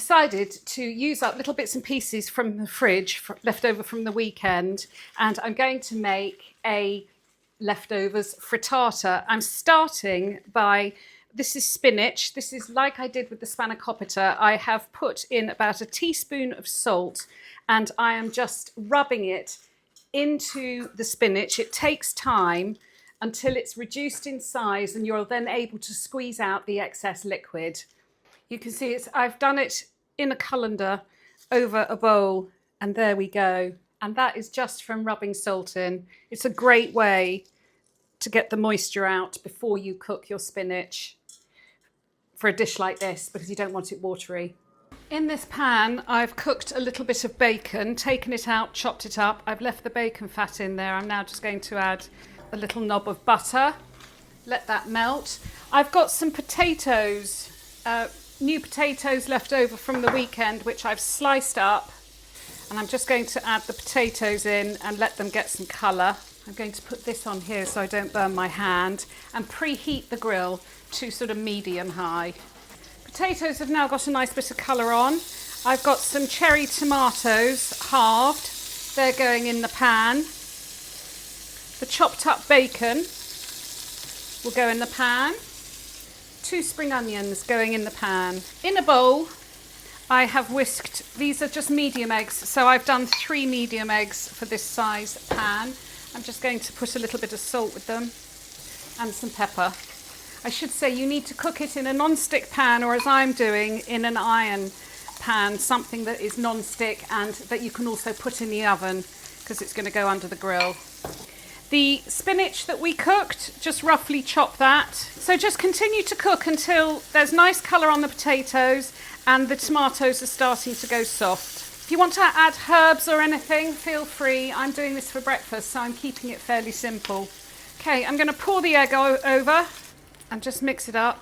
decided to use up little bits and pieces from the fridge, left over from the weekend, and I'm going to make a leftovers frittata. I'm starting by, this is spinach. This is like I did with the spanakopita. I have put in about a teaspoon of salt and I am just rubbing it into the spinach. It takes time until it's reduced in size and you're then able to squeeze out the excess liquid. You can see I've done it in a colander over a bowl, and there we go. And that is just from rubbing salt in. It's a great way to get the moisture out before you cook your spinach for a dish like this, because you don't want it watery. In this pan, I've cooked a little bit of bacon, taken it out, chopped it up. I've left the bacon fat in there. I'm now just going to add a little knob of butter. Let that melt. I've got some potatoes, new potatoes left over from the weekend, which I've sliced up. And I'm just going to add the potatoes in and let them get some colour. I'm going to put this on here so I don't burn my hand and preheat the grill to sort of medium high. Potatoes have now got a nice bit of colour on. I've got some cherry tomatoes halved. They're going in the pan. The chopped up bacon will go in the pan. 2 spring onions going in the pan. In a bowl, I have whisked, these are just medium eggs, so I've done 3 medium eggs for this size pan. I'm just going to put a little bit of salt with them and some pepper. I should say you need to cook it in a non-stick pan, or as I'm doing, in an iron pan, something that is non-stick and that you can also put in the oven because it's going to go under the grill. The spinach that we cooked, just roughly chop that. So just continue to cook until there's nice colour on the potatoes and the tomatoes are starting to go soft. If you want to add herbs or anything, feel free. I'm doing this for breakfast, so I'm keeping it fairly simple. Okay, I'm going to pour the egg over and just mix it up.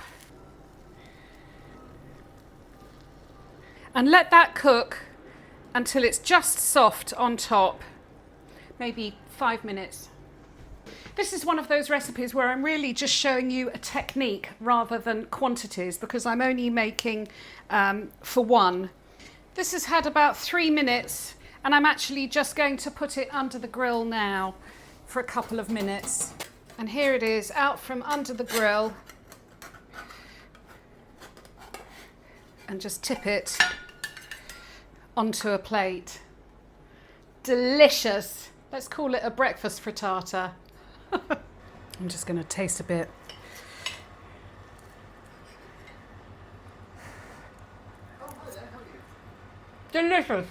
And let that cook until it's just soft on top, maybe 5 minutes. This is one of those recipes where I'm really just showing you a technique rather than quantities, because I'm only making for one. This has had about 3 minutes and I'm actually just going to put it under the grill now for a couple of minutes. And here it is out from under the grill, and just tip it onto a plate. Delicious. Let's call it a breakfast frittata. I'm just going to taste a bit. Delicious.